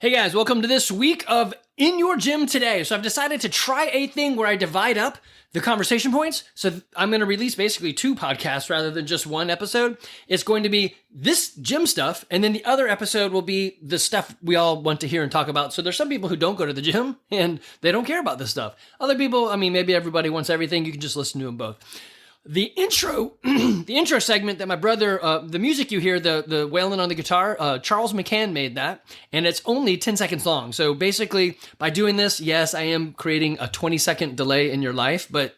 Hey guys, welcome to this week of In Your Gym Today. So I've decided to try a thing where I divide up the conversation points. So I'm going to release basically 2 podcasts rather than just 1 episode. It's going to be this gym stuff, and then the other episode will be the stuff we all want to hear and talk about. So there's some people who don't go to the gym and they don't care about this stuff. Other people, maybe everybody wants everything. You can just listen to them both. The intro, segment that my brother, the music you hear, the wailing on the guitar, Charles McCann made that, and it's only 10 seconds long. So basically, by doing this, yes, I am creating a 20-second delay in your life, but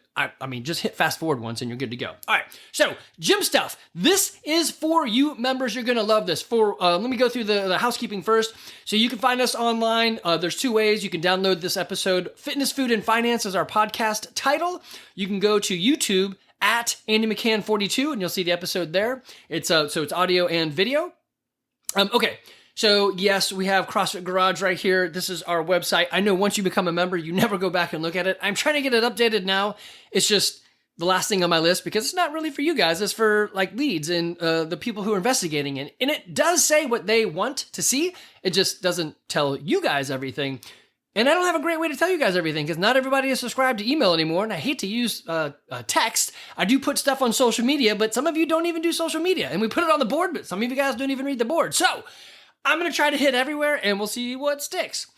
just hit fast forward once and you're good to go. All right, so gym stuff. This is for you members. You're going to love this. Let me go through the housekeeping first. So you can find us online. There's 2 ways. You can download this episode. Fitness, Food, and Finance is our podcast title. You can go to YouTube at Andy McCann 42, and you'll see the episode there. It's audio and video. Okay, so yes, we have CrossFit Garage right here. This is our website. I know once you become a member, you never go back and look at it. I'm trying to get it updated now. It's just the last thing on my list because it's not really for you guys. It's for like leads and the people who are investigating it. And it does say what they want to see. It just doesn't tell you guys everything. And I don't have a great way to tell you guys everything because not everybody is subscribed to email anymore, and I hate to use text. I do put stuff on social media, but some of you don't even do social media, and we put it on the board, but some of you guys don't even read the board. So I'm going to try to hit everywhere, and we'll see what sticks.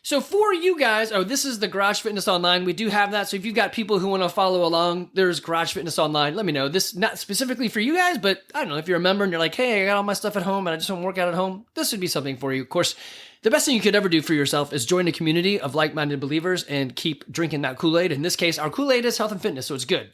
So for you guys, this is the Garage Fitness Online. We do have that, so if you've got people who want to follow along, there's Garage Fitness Online. Let me know. This not specifically for you guys, but I don't know, if you're a member and you're like, hey, I got all my stuff at home, and I just want to work out at home, this would be something for you. Of course, the best thing you could ever do for yourself is join a community of like-minded believers and keep drinking that Kool-Aid. In this case, our Kool-Aid is health and fitness, so it's good.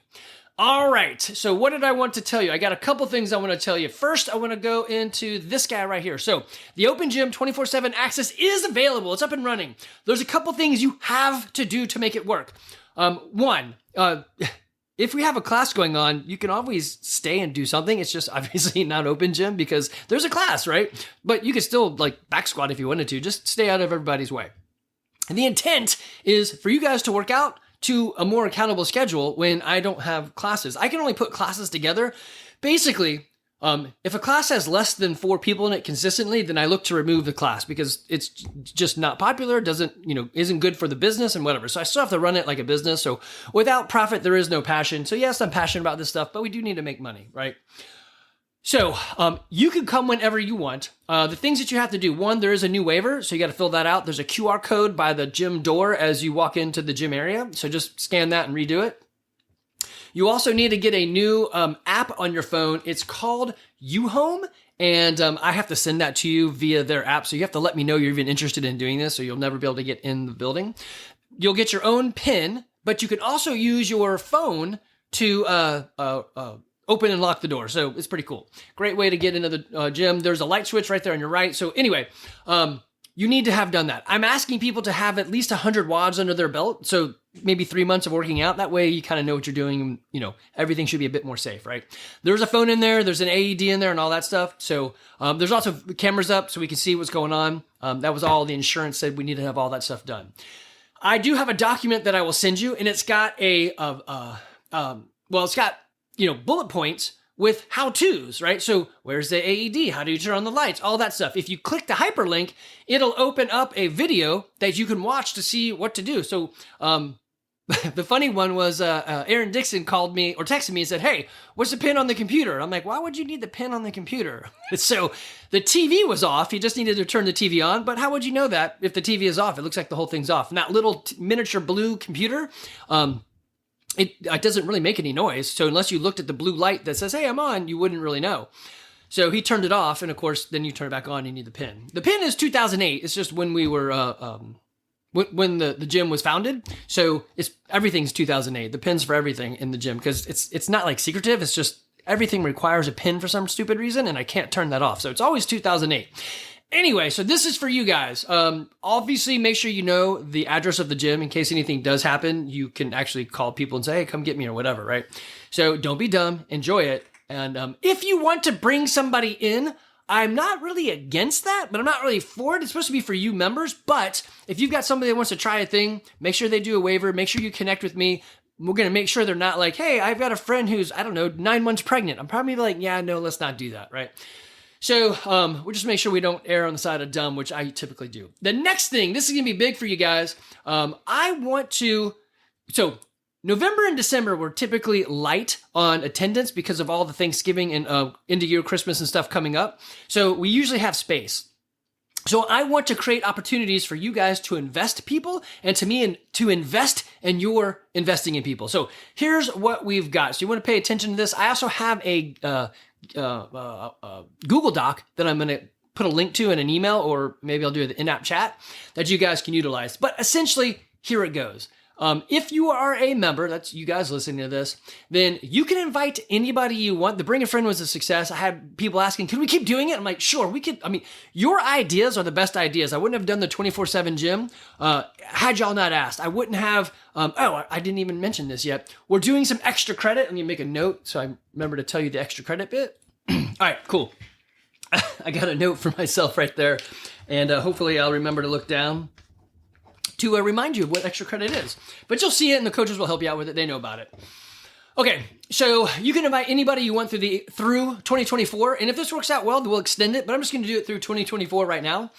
All right, so what did I want to tell you? I got a couple things I want to tell you. First, I want to go into this guy right here. So the Open Gym 24/7 access is available. It's up and running. There's a couple things you have to do to make it work. One, if we have a class going on, you can always stay and do something. It's just obviously not Open Gym because there's a class, right? But you could still like back squat if you wanted to. Just stay out of everybody's way. And the intent is for you guys to work out to a more accountable schedule when I don't have classes. I can only put classes together. Basically, if a class has less than 4 people in it consistently, then I look to remove the class because it's just not popular, isn't good for the business and whatever. So I still have to run it like a business. So without profit, there is no passion. So yes, I'm passionate about this stuff, but we do need to make money, right? So you can come whenever you want. The things that you have to do, 1, there is a new waiver, so you got to fill that out. There's a QR code by the gym door as you walk into the gym area. So just scan that and redo it. You also need to get a new app on your phone. It's called UHome, and I have to send that to you via their app. So you have to let me know you're even interested in doing this, or you'll never be able to get in the building. You'll get your own PIN, but you can also use your phone to open and lock the door. So it's pretty cool. Great way to get into the gym. There's a light switch right there on your right. So anyway, you need to have done that. I'm asking people to have at least 100 WODs under their belt. So maybe 3 months of working out. That way you kind of know what you're doing. Everything should be a bit more safe, right? There's a phone in there. There's an AED in there and all that stuff. So there's also cameras up so we can see what's going on. That was all the insurance said. We need to have all that stuff done. I do have a document that I will send you, and it's got bullet points with how-tos, right? So where's the AED? How do you turn on the lights? All that stuff. If you click the hyperlink, it'll open up a video that you can watch to see what to do. So the funny one was Aaron Dixon called me or texted me and said, hey, what's the pin on the computer? I'm like, why would you need the pin on the computer? So the TV was off. You just needed to turn the TV on. But how would you know that if the TV is off? It looks like the whole thing's off. And that little miniature blue computer, it doesn't really make any noise. So unless you looked at the blue light that says, hey, I'm on, you wouldn't really know. So he turned it off. And of course, then you turn it back on, you need the pin. The pin is 2008. It's just when we were, when the gym was founded. So everything's 2008. The pin's for everything in the gym because it's not like secretive. It's just everything requires a pin for some stupid reason. And I can't turn that off. So it's always 2008. Anyway, so this is for you guys. Obviously, make sure you know the address of the gym in case anything does happen. You can actually call people and say, hey, come get me or whatever, right? So don't be dumb. Enjoy it. And if you want to bring somebody in, I'm not really against that, but I'm not really for it. It's supposed to be for you members. But if you've got somebody that wants to try a thing, make sure they do a waiver. Make sure you connect with me. We're going to make sure they're not like, hey, I've got a friend who's, 9 months pregnant. I'm probably like, yeah, no, let's not do that, right? So we'll just make sure we don't err on the side of dumb, which I typically do. The next thing, this is going to be big for you guys. So November and December were typically light on attendance because of all the Thanksgiving and end of year Christmas and stuff coming up. So we usually have space. So I want to create opportunities for you guys to invest people and to me and to invest in your investing in people. So here's what we've got. So you want to pay attention to this. I also have a Google Doc that I'm going to put a link to in an email, or maybe I'll do an in-app chat that you guys can utilize. But essentially, here it goes. If you are a member, that's you guys listening to this, then you can invite anybody you want. The Bring a Friend was a success. I had people asking, can we keep doing it? I'm like, sure, we could. I mean, your ideas are the best ideas. I wouldn't have done the 24/7 gym had y'all not asked. I wouldn't have, I didn't even mention this yet. We're doing some extra credit. Let me make a note so I remember to tell you the extra credit bit. All right, cool. I got a note for myself right there. And hopefully I'll remember to look down to remind you of what extra credit is. But you'll see it and the coaches will help you out with it. They know about it. Okay, so you can invite anybody you want through 2024. And if this works out well, we'll extend it. But I'm just going to do it through 2024 right now.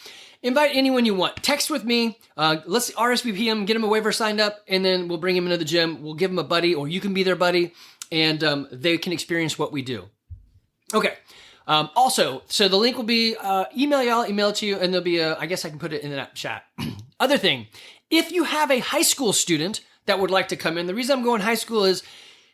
Invite anyone you want. Text with me. Let's RSVP them, get them a waiver signed up, and then we'll bring them into the gym. We'll give them a buddy, or you can be their buddy, and they can experience what we do. Okay. Also, so the link will be email it to you, and there'll be I guess I can put it in that chat. Other thing, if you have a high school student that would like to come in, the reason I'm going high school is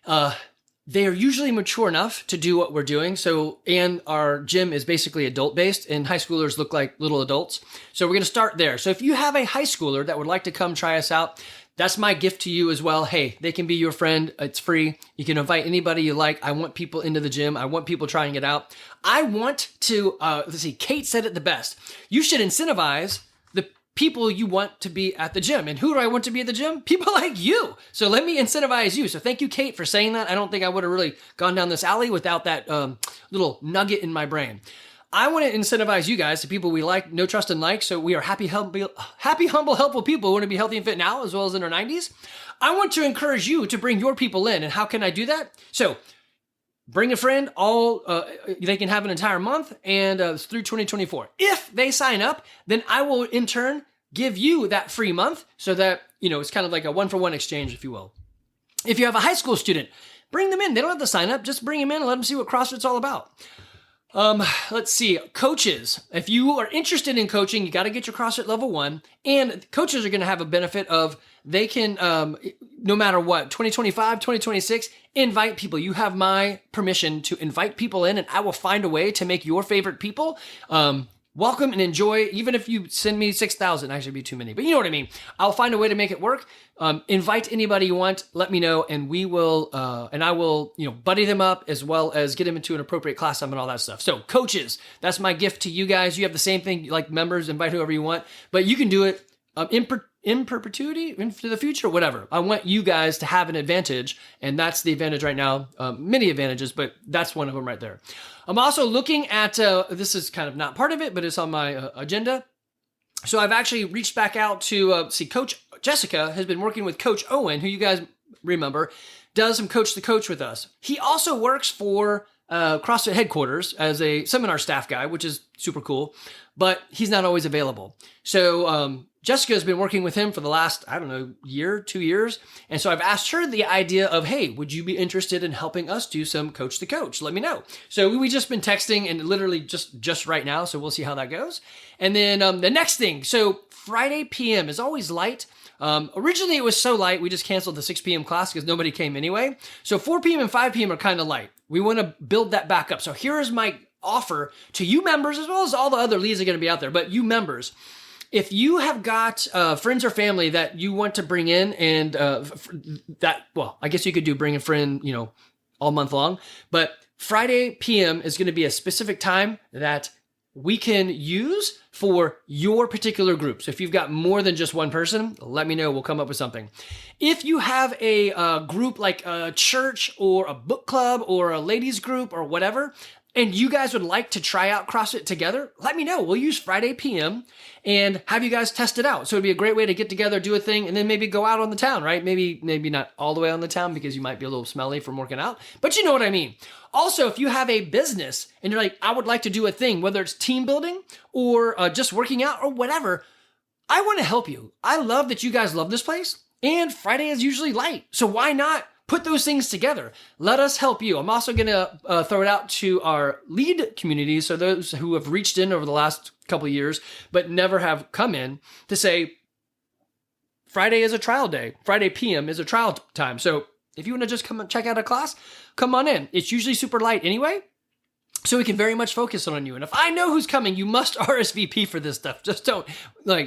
they are usually mature enough to do what we're doing. So, and our gym is basically adult based, and high schoolers look like little adults. So we're going to start there. So if you have a high schooler that would like to come try us out, that's my gift to you as well. Hey, they can be your friend. It's free. You can invite anybody you like. I want people into the gym. I want people trying it out. I want to, Kate said it the best. You should incentivize the people you want to be at the gym. And who do I want to be at the gym? People like you. So let me incentivize you. So thank you, Kate, for saying that. I don't think I would have really gone down this alley without that little nugget in my brain. I want to incentivize you guys, the people we like, know, trust, and like. So we are happy, humble, helpful people who want to be healthy and fit now as well as in their 90s. I want to encourage you to bring your people in. And how can I do that? So bring a friend. They can have an entire month and through 2024. If they sign up, then I will in turn give you that free month so that, it's kind of like a one-for-one exchange, if you will. If you have a high school student, bring them in. They don't have to sign up. Just bring them in and let them see what CrossFit's all about. Let's see, coaches. If you are interested in coaching, you got to get your CrossFit level 1, and coaches are going to have a benefit of they can, no matter what, 2025, 2026, invite people. You have my permission to invite people in, and I will find a way to make your favorite people, welcome and enjoy. Even if you send me 6,000, actually be too many, but you know what I mean. I'll find a way to make it work. Invite anybody you want, let me know, and we will, and I will, buddy them up as well as get them into an appropriate class and all that stuff. So coaches, that's my gift to you guys. You have the same thing, like members, invite whoever you want, but you can do it in perpetuity, into the future, whatever. I want you guys to have an advantage, and that's the advantage right now. Many advantages, but that's one of them right there. I'm also looking at, this is kind of not part of it, but it's on my agenda. So I've actually reached back out to Coach Jessica has been working with Coach Owen, who you guys remember, does some Coach the Coach with us. He also works for CrossFit headquarters as a seminar staff guy, which is super cool, but he's not always available. So Jessica has been working with him for the last, 2 years. And so I've asked her the idea of, hey, would you be interested in helping us do some Coach the Coach? Let me know. So we just been texting and literally just right now. So we'll see how that goes. And then the next thing, so Friday PM is always light. Originally it was so light, we just canceled the 6 p.m. class because nobody came anyway. So 4 p.m. and 5 p.m. are kind of light. We want to build that back up. So here is my offer to you members, as well as all the other leads are going to be out there, but you members, if you have got friends or family that you want to bring in and I guess you could do bring a friend, all month long, but Friday PM is going to be a specific time that we can use for your particular group. So if you've got more than just one person, let me know. We'll come up with something. If you have a group like a church or a book club or a ladies group or whatever, and you guys would like to try out CrossFit together, let me know. We'll use Friday PM and have you guys test it out. So it'd be a great way to get together, do a thing, and then maybe go out on the town, right? Maybe not all the way on the town because you might be a little smelly from working out, but you know what I mean. Also, if you have a business and you're like, I would like to do a thing, whether it's team building or just working out or whatever, I want to help you. I love that you guys love this place, and Friday is usually light. So why not put those things together? Let us help you. I'm also going to throw it out to our lead community, so those who have reached in over the last couple of years but never have come in, to say Friday is a trial day. Friday PM is a trial time. So if you want to just come and check out a class, come on in. It's usually super light anyway, so we can very much focus on you. And if I know who's coming, you must RSVP for this stuff. Just don't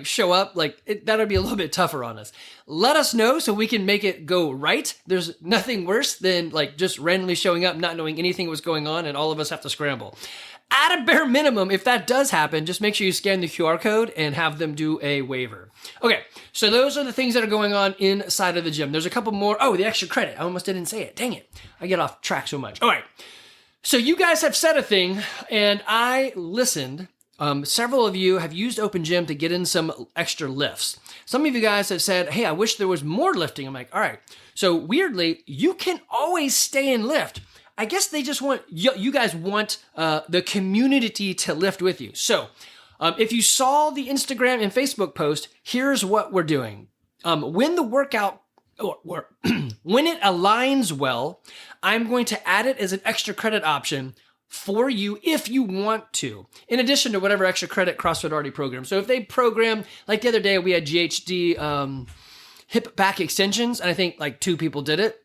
show up. That'll be a little bit tougher on us. Let us know so we can make it go right. There's nothing worse than just randomly showing up, not knowing anything was going on, and all of us have to scramble. At a bare minimum, if that does happen, just make sure you scan the QR code and have them do a waiver. Okay, so those are the things that are going on inside of the gym. There's a couple more. Oh, the extra credit. I almost didn't say it. Dang it. I get off track so much. All right. So you guys have said a thing, and I listened. Several of you have used Open Gym to get in some extra lifts. Some of you guys have said, hey, I wish there was more lifting. I'm like, all right. So weirdly, you can always stay and lift. I guess they just want, you guys want the community to lift with you. So if you saw the Instagram and Facebook post, here's what we're doing. When the workout, or when it aligns well, I'm going to add it as an extra credit option for you if you want to, in addition to whatever extra credit CrossFit already programs. So if they program, like the other day, we had GHD hip back extensions, and I think 2 people did it.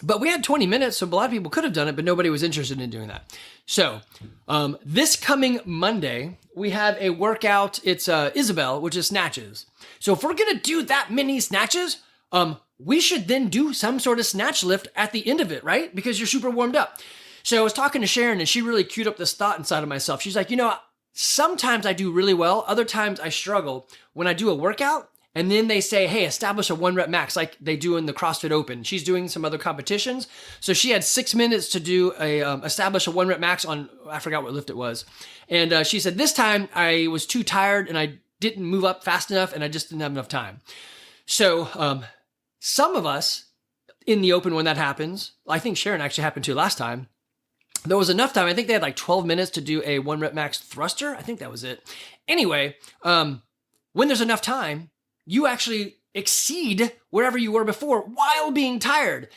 But we had 20 minutes, so a lot of people could have done it, but nobody was interested in doing that. So this coming Monday, we have a workout. It's Isabel, which is snatches. So if we're going to do that many snatches, we should then do some sort of snatch lift at the end of it, right? Because you're super warmed up. So I was talking to Sharon, and she really queued up this thought inside of myself. She's like, sometimes I do really well. Other times I struggle when I do a workout. And then they say, hey, establish a 1 rep max like they do in the CrossFit Open. She's doing some other competitions. So she had 6 minutes to do establish a 1 rep max on, I forgot what lift it was. And she said, this time I was too tired and I didn't move up fast enough and I just didn't have enough time. So some of us in the Open, when that happens, I think Sharon actually happened to last time, there was enough time. I think they had 12 minutes to do a 1 rep max thruster. I think that was it. Anyway, when there's enough time, you actually exceed wherever you were before while being tired.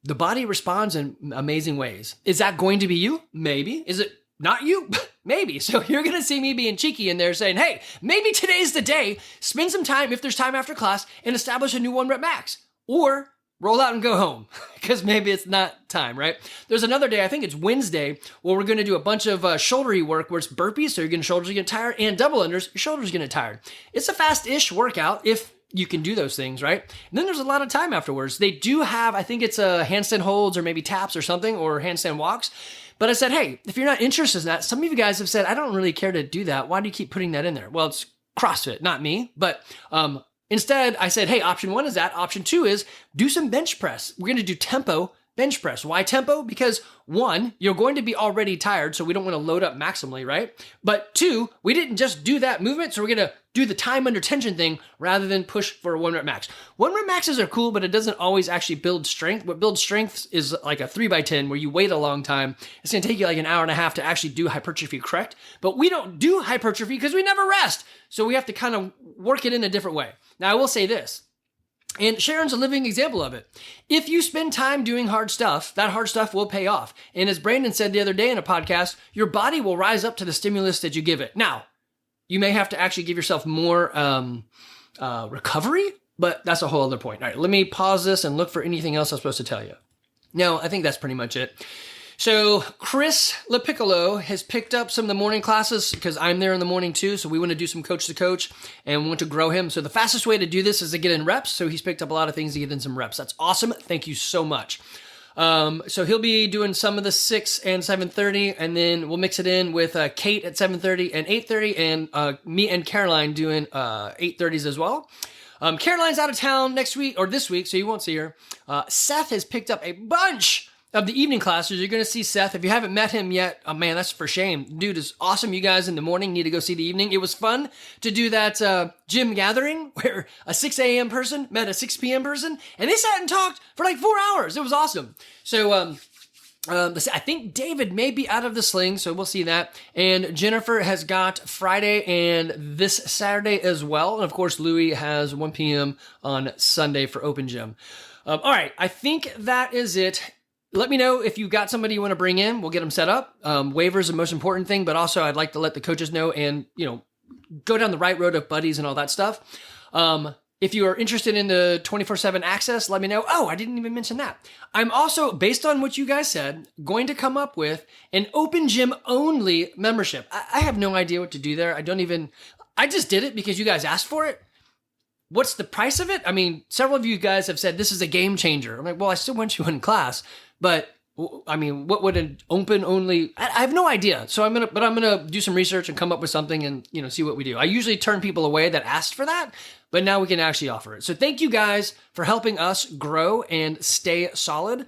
The body responds in amazing ways. Is that going to be you? Maybe. Is it not you? Maybe. So you're going to see me being cheeky in there saying, hey, maybe today's the day. Spend some time, if there's time after class, and establish a new 1 rep max. Or roll out and go home, because maybe it's not time, right? There's another day, I think it's Wednesday, where we're going to do a bunch of shouldery work where it's burpees, so your shoulders are getting tired, and double unders, your shoulders are getting tired. It's a fast-ish workout if you can do those things, right? And then there's a lot of time afterwards. They do have, I think it's a handstand holds or maybe taps or something, or handstand walks. But I said, hey, if you're not interested in that, some of you guys have said, I don't really care to do that. Why do you keep putting that in there? Well, it's CrossFit, not me, but instead, I said, hey, option 1 is that. Option 2 is do some bench press. We're going to do tempo bench press. Why tempo? Because 1, you're going to be already tired, so we don't want to load up maximally, right? But 2, we didn't just do that movement, so we're going to do the time under tension thing rather than push for a 1 rep max. 1 rep maxes are cool, but it doesn't always actually build strength. What builds strength is like a 3x10 where you wait a long time. It's going to take you an hour and a half to actually do hypertrophy correct. But we don't do hypertrophy because we never rest. So we have to kind of work it in a different way. Now, I will say this, and Sharon's a living example of it. If you spend time doing hard stuff, that hard stuff will pay off. And as Brandon said the other day in a podcast, your body will rise up to the stimulus that you give it. Now, you may have to actually give yourself more recovery, but that's a whole other point. All right, let me pause this and look for anything else I'm supposed to tell you. No, I think that's pretty much it. So Chris LaPiccolo has picked up some of the morning classes because I'm there in the morning too. So we want to do some coach to coach and we want to grow him. So the fastest way to do this is to get in reps. So he's picked up a lot of things to get in some reps. That's awesome. Thank you so much. So he'll be doing some of the 6 and 7:30, and then we'll mix it in with Kate at 7:30 and 8:30, and me and Caroline doing 8:30s as well. Caroline's out of town next week or this week, so you won't see her. Seth has picked up a bunch of the evening classes, you're going to see Seth. If you haven't met him yet, oh man, that's for shame. Dude is awesome. You guys in the morning need to go see the evening. It was fun to do that gym gathering where a 6 a.m. person met a 6 p.m. person, and they sat and talked for like 4 hours. It was awesome. So, I think David may be out of the sling, so we'll see that. And Jennifer has got Friday and this Saturday as well. And of course, Louie has 1 p.m. on Sunday for open gym. All right, I think that is it. Let me know if you got somebody you want to bring in. We'll get them set up. Waivers are the most important thing, but also I'd like to let the coaches know and, go down the right road of buddies and all that stuff. If you are interested in the 24/7 access, let me know. Oh, I didn't even mention that. I'm also, based on what you guys said, going to come up with an open gym only membership. I have no idea what to do there. I just did it because you guys asked for it. What's the price of it? I mean, several of you guys have said this is a game changer. I'm like, well, I still want you in class, but I mean, what would an open only? I have no idea. So I'm gonna do some research and come up with something and see what we do. I usually turn people away that asked for that, but now we can actually offer it. So thank you guys for helping us grow and stay solid.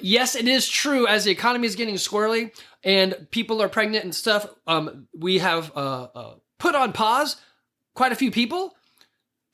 Yes, it is true. As the economy is getting squirrely and people are pregnant and stuff, we have put on pause quite a few people.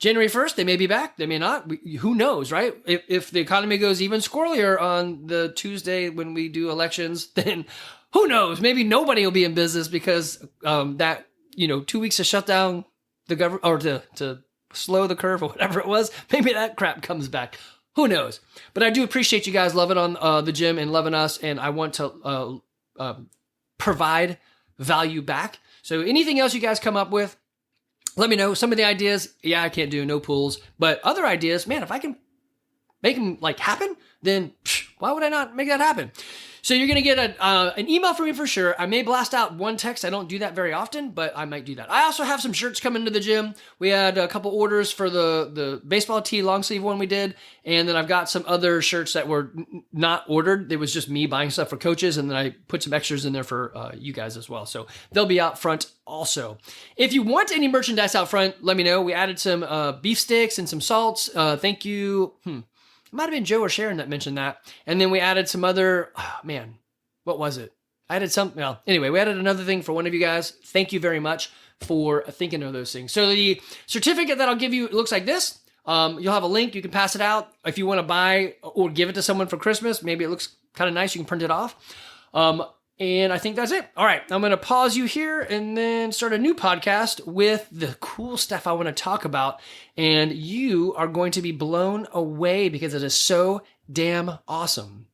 January 1st, they may be back. They may not. Who knows, right? If the economy goes even squirrelier on the Tuesday when we do elections, then who knows? Maybe nobody will be in business because that 2 weeks to shut down the government or to slow the curve or whatever it was. Maybe that crap comes back. Who knows? But I do appreciate you guys loving on the gym and loving us, and I want to provide value back. So anything else you guys come up with, let me know. Some of the ideas, I can't do, no pools. But other ideas, man, if I can make them happen, then why would I not make that happen? So you're going to get an email from me for sure. I may blast out one text. I don't do that very often, but I might do that. I also have some shirts coming to the gym. We had a couple orders for the baseball tee long sleeve one we did. And then I've got some other shirts that were not ordered. It was just me buying stuff for coaches. And then I put some extras in there for you guys as well. So they'll be out front also. If you want any merchandise out front, let me know. We added some beef sticks and some salts. Thank you. It might have been Joe or Sharon that mentioned that. And then we added some other, what was it? I added some, anyway, we added another thing for one of you guys. Thank you very much for thinking of those things. So the certificate that I'll give you, it looks like this. You'll have a link. You can pass it out. If you want to buy or give it to someone for Christmas, maybe it looks kind of nice. You can print it off. And I think that's it. All right. I'm going to pause you here and then start a new podcast with the cool stuff I want to talk about. And you are going to be blown away because it is so damn awesome.